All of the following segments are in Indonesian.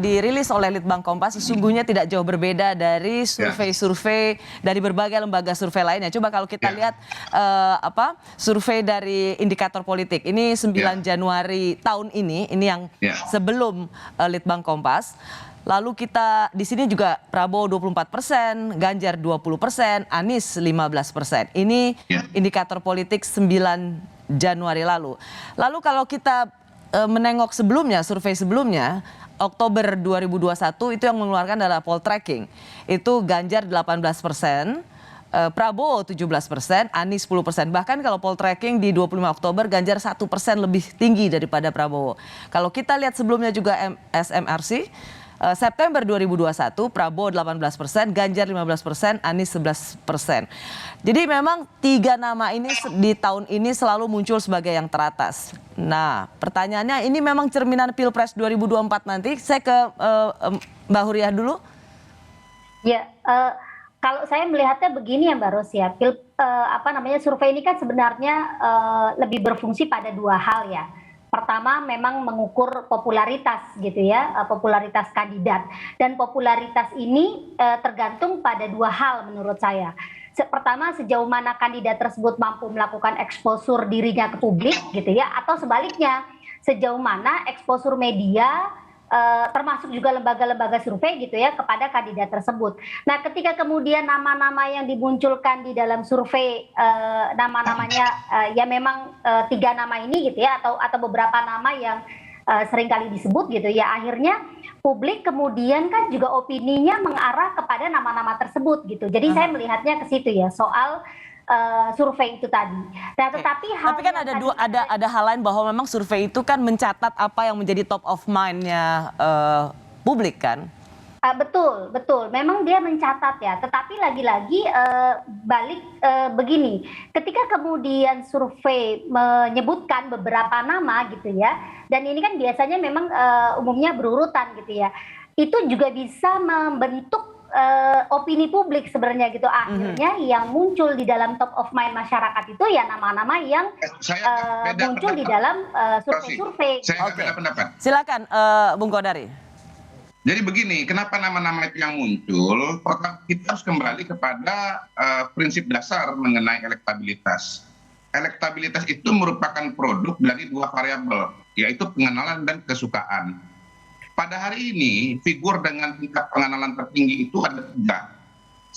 dirilis oleh Litbang Kompas sesungguhnya tidak jauh berbeda dari survei-survei dari berbagai lembaga survei lainnya. Coba kalau kita lihat survei dari indikator politik. Ini 9 Januari tahun ini yang sebelum Litbang Kompas. Lalu kita di sini juga Prabowo 24%, Ganjar 20%, Anies 15%. Ini indikator politik 9 Januari lalu. Lalu kalau kita menengok sebelumnya, survei sebelumnya, Oktober 2021 itu yang mengeluarkan adalah poll tracking. Itu Ganjar 18%, Prabowo 17%, Anies 10%. Bahkan kalau poll tracking di 25 Oktober, Ganjar 1% lebih tinggi daripada Prabowo. Kalau kita lihat sebelumnya juga SMRC, September 2021, Prabowo 18%, Ganjar 15%, Anies 11%. Jadi memang 3 nama ini di tahun ini selalu muncul sebagai yang teratas. Nah, pertanyaannya ini memang cerminan Pilpres 2024 nanti. Saya ke Mbak Huriah dulu. Ya, kalau saya melihatnya begini ya Mbak Ros ya, survei ini kan sebenarnya lebih berfungsi pada 2 hal ya. Pertama memang mengukur popularitas gitu ya, popularitas kandidat. Dan popularitas ini tergantung pada 2 hal menurut saya. Pertama, sejauh mana kandidat tersebut mampu melakukan eksposur dirinya ke publik gitu ya, atau sebaliknya sejauh mana eksposur media termasuk juga lembaga-lembaga survei gitu ya kepada kandidat tersebut. Nah, ketika kemudian nama-nama yang dimunculkan di dalam survei nama-namanya ya memang 3 nama ini gitu ya atau beberapa nama yang seringkali disebut gitu ya, akhirnya publik kemudian kan juga opininya mengarah kepada nama-nama tersebut gitu. Jadi saya melihatnya ke situ ya soal survei itu tadi. Nah, tapi kan ada hal lain bahwa memang survei itu kan mencatat apa yang menjadi top of mind-nya publik kan? Betul. Memang dia mencatat ya. Tetapi lagi-lagi balik begini, ketika kemudian survei menyebutkan beberapa nama gitu ya, dan ini kan biasanya memang umumnya berurutan gitu ya, itu juga bisa membentuk opini publik sebenarnya gitu. Akhirnya yang muncul di dalam top of mind masyarakat itu ya nama-nama yang muncul di dalam survei-survei. Saya beda pendapat. Silakan Bung Kodari. Jadi begini, kenapa nama-nama itu yang muncul? Kita harus kembali kepada prinsip dasar mengenai elektabilitas. Elektabilitas itu merupakan produk dari 2 variabel, yaitu pengenalan dan kesukaan. Pada hari ini figur dengan tingkat pengenalan tertinggi itu ada 3.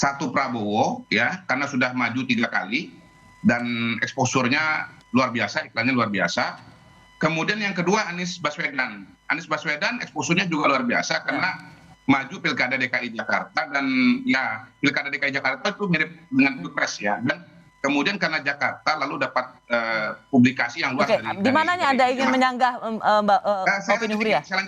1 Prabowo ya, karena sudah maju 3 kali dan eksposurnya luar biasa, iklannya luar biasa. Kemudian yang kedua Anies Baswedan. Anies Baswedan eksposurnya juga luar biasa karena maju Pilkada DKI Jakarta, dan ya Pilkada DKI Jakarta itu mirip dengan Pilpres ya. Dan kemudian karena Jakarta lalu dapat publikasi yang luas. Di mananya Anda ingin menyanggah opini Huriah? Saya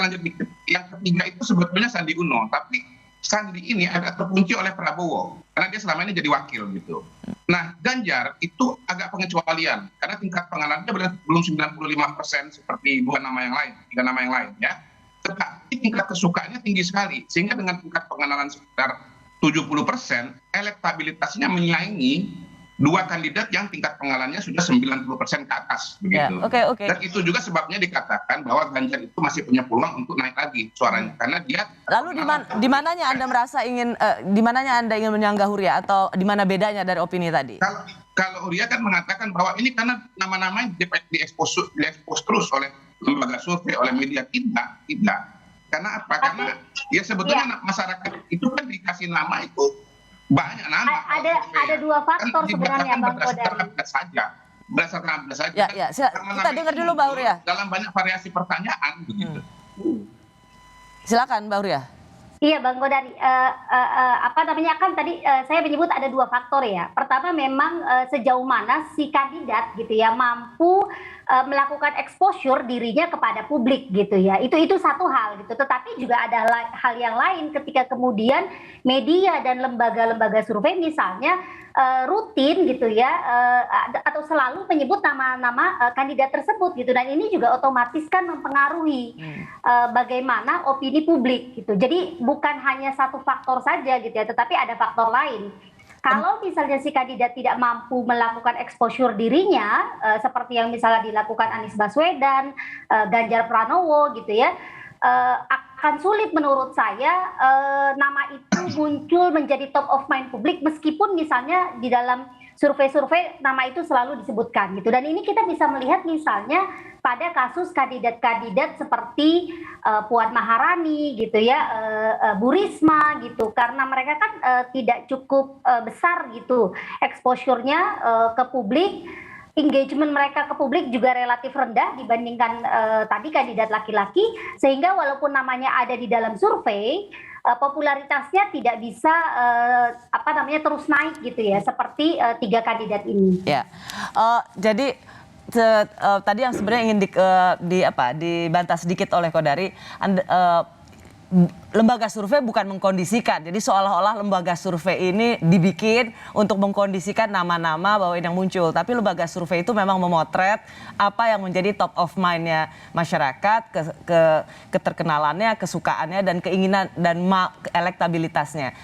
lanjut dikit. Yang ketiga itu sebetulnya Sandi Uno, tapi Sandi ini agak terkunci oleh Prabowo karena dia selama ini jadi wakil gitu. Nah, Ganjar itu agak pengecualian karena tingkat pengenalannya belum 95% seperti 3 nama yang lain ya. Tetapi tingkat kesukaannya tinggi sekali, sehingga dengan tingkat pengenalan sekitar 70%, elektabilitasnya menyaingi 2 kandidat yang tingkat pengenalannya sudah 90% ke atas begitu. Dan itu juga sebabnya dikatakan bahwa Ganjar itu masih punya peluang untuk naik lagi suaranya karena dia. Lalu di mananya Anda merasa di mananya Anda ingin menyanggah Huriah, atau di mana bedanya dari opini tadi? Kalau Huriah kan mengatakan bahwa ini karena nama-nama diekspos terus oleh lembaga survei, oleh media. Tidak. Karena apa? Karena ya sebetulnya masyarakat itu kan dikasih nama itu banyak nama. Ada 2 faktor sebenarnya Bang Kodari. Berdasarkan saja. Ya, kita dengar dulu Mbak Huriah. Dalam banyak variasi pertanyaan begitu. Silakan Mbak Huriah. Iya Bang Kodari, kan tadi saya menyebut ada 2 faktor ya. Pertama memang sejauh mana si kandidat gitu ya mampu melakukan exposure dirinya kepada publik gitu ya. Itu satu hal gitu. Tetapi juga ada hal yang lain ketika kemudian media dan lembaga-lembaga survei misalnya rutin gitu ya atau selalu menyebut nama-nama kandidat tersebut gitu, dan ini juga otomatis kan mempengaruhi bagaimana opini publik gitu. Jadi bukan hanya satu faktor saja gitu ya, tetapi ada faktor lain. Kalau misalnya si kandidat tidak mampu melakukan exposure dirinya seperti yang misalnya dilakukan Anies Baswedan, Ganjar Pranowo gitu ya, akan sulit menurut saya nama itu muncul menjadi top of mind publik meskipun misalnya di dalam survei-survei nama itu selalu disebutkan gitu. Dan ini kita bisa melihat misalnya pada kasus kandidat-kandidat seperti Puan Maharani gitu ya, Bu Risma gitu, karena mereka kan tidak cukup besar gitu exposure-nya ke publik. Engagement mereka ke publik juga relatif rendah dibandingkan tadi kandidat laki-laki, sehingga walaupun namanya ada di dalam survei, popularitasnya tidak bisa terus naik gitu ya, seperti tiga kandidat ini. Ya, jadi tadi yang sebenarnya ingin dibantah sedikit oleh Kodari, lembaga survei bukan mengkondisikan. Jadi seolah-olah lembaga survei ini dibikin untuk mengkondisikan nama-nama bahwa ini yang muncul. Tapi lembaga survei itu memang memotret apa yang menjadi top of mind-nya masyarakat, keterkenalannya, kesukaannya, dan keinginan dan elektabilitasnya.